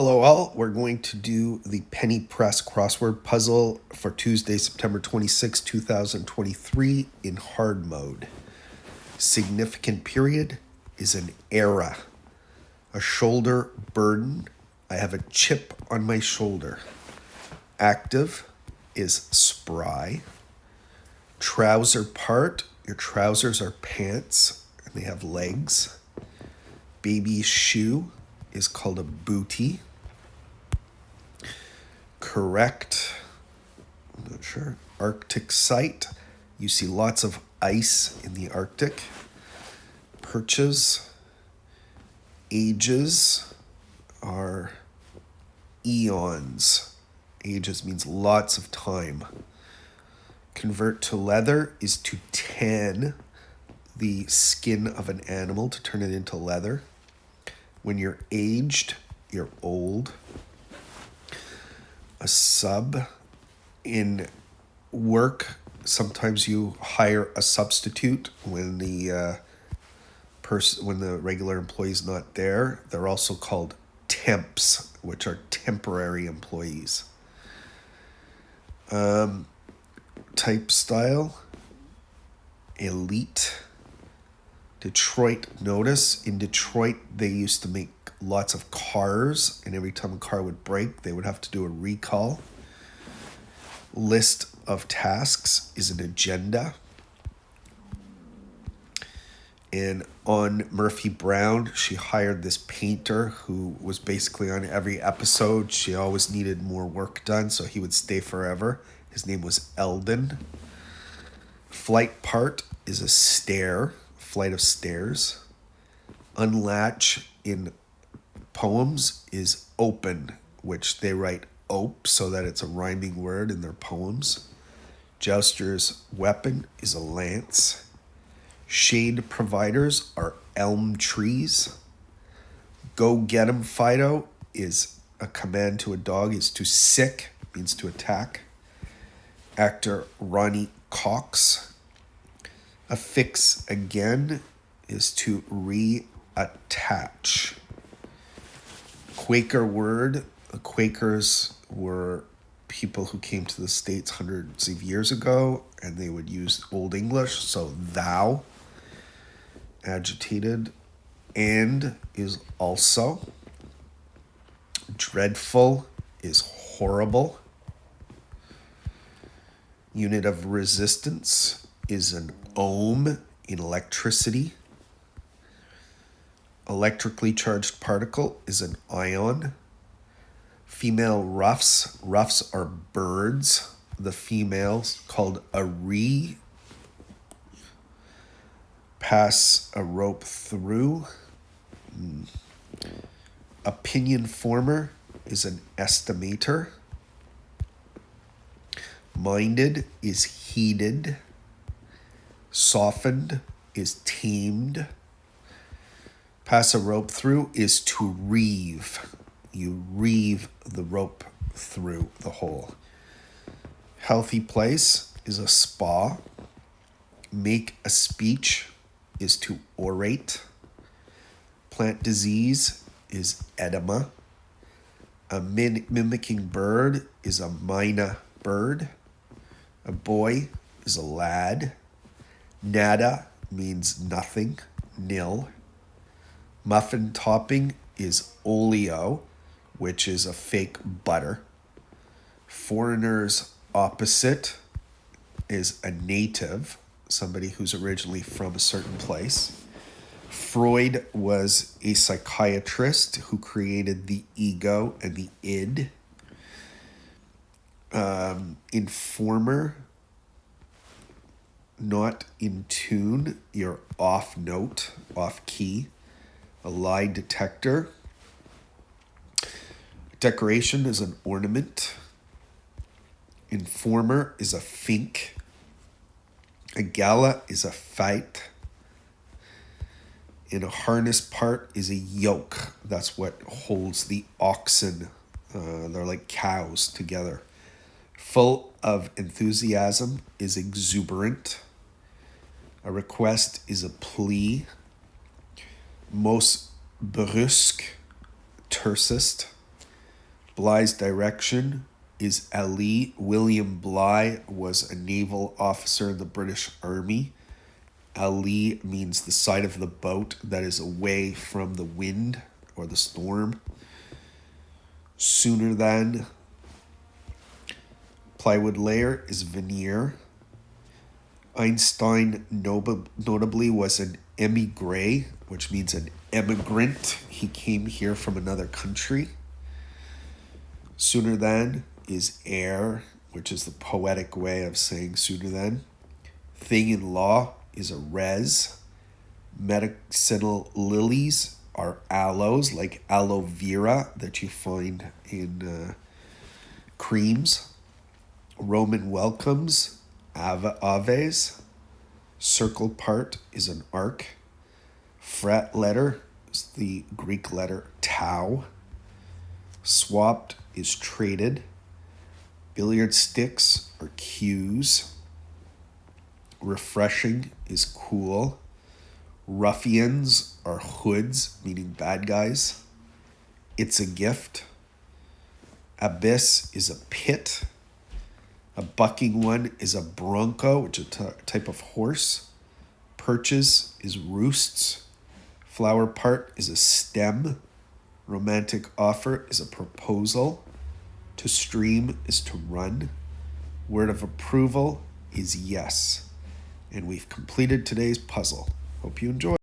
Hello all, we're going to do the PennyPress Crossword puzzle for Tuesday, September 26, 2023 in hard mode. Significant period is an era. A shoulder burden, I have a chip on my shoulder. Active is spry. Trouser part, your trousers are pants and they have legs. Baby's shoe is called a bootie. Correct, I'm not sure. Arctic site, you see lots of ice in the Arctic. Perches, ages are eons. Ages means lots of time. Convert to leather is to tan the skin of an animal to turn it into leather. When you're aged, you're old. A sub in work, sometimes you hire a substitute when the regular employee is not there. They're also called temps, which are temporary employees. Type style, elite. Detroit notice. In Detroit, they used to make lots of cars, and every time a car would break, they would have to do a recall. List of tasks is an agenda. And on Murphy Brown, she hired this painter who was basically on every episode. She always needed more work done, so he would stay forever. His name was Eldon. Flight part is a stair, flight of stairs. Unlatch in poems is open, which they write ope so that it's a rhyming word in their poems. Jouster's weapon is a lance. Shade providers are elm trees. Go get 'em, Fido is a command to a dog, is to sick, means to attack. Actor Ronnie Cox. Affix again is to reattach. Quaker word. The Quakers were people who came to the States hundreds of years ago, and they would use Old English, so thou. Agitated. And is also. Dreadful is horrible. Unit of resistance is an ohm in electricity. Electrically charged particle is an ion. Female ruffs. Ruffs are birds. The female's called a ree. Pass a rope through. Opinion former is an estimator. Minded is heated. Softened is tamed. Pass a rope through is to reeve. You reeve the rope through the hole. Healthy place is a spa. Make a speech is to orate. Plant disease is edema. A mimicking bird is a mina bird. A boy is a lad. Nada means nothing, nil. Muffin topping is oleo, which is a fake butter. Foreigner's opposite is a native, somebody who's originally from a certain place. Freud was a psychiatrist who created the ego and the id. Informer, not in tune, you're off note, off key. A lie detector. Decoration is an ornament. Informer is a fink. A gala is a fete. In a harness part is a yoke. That's what holds the oxen. They're like cows together. Full of enthusiasm is exuberant. A request is a plea. Most brusque, tersest. Bly's direction is Ali. William Bly was a naval officer in the British Army. Ali means the side of the boat that is away from the wind or the storm. Sooner than. Plywood layer is veneer. Einstein notably was an émigré, which means an immigrant. He came here from another country. Sooner than is air, which is the poetic way of saying sooner than. Thing in law is a res. Medicinal lilies are aloes, like aloe vera that you find in creams. Roman welcomes, aves. Circle part is an arc. Fret letter is the Greek letter tau. Swapped is traded. Billiard sticks are cues. Refreshing is cool. Ruffians are hoods, meaning bad guys. It's a gift. Abyss is a pit. A bucking one is a bronco, which is a type of horse. Perches is roosts. Flower part is a stem. Romantic offer is a proposal. To stream is to run. Word of approval is yes. And we've completed today's puzzle. Hope you enjoy.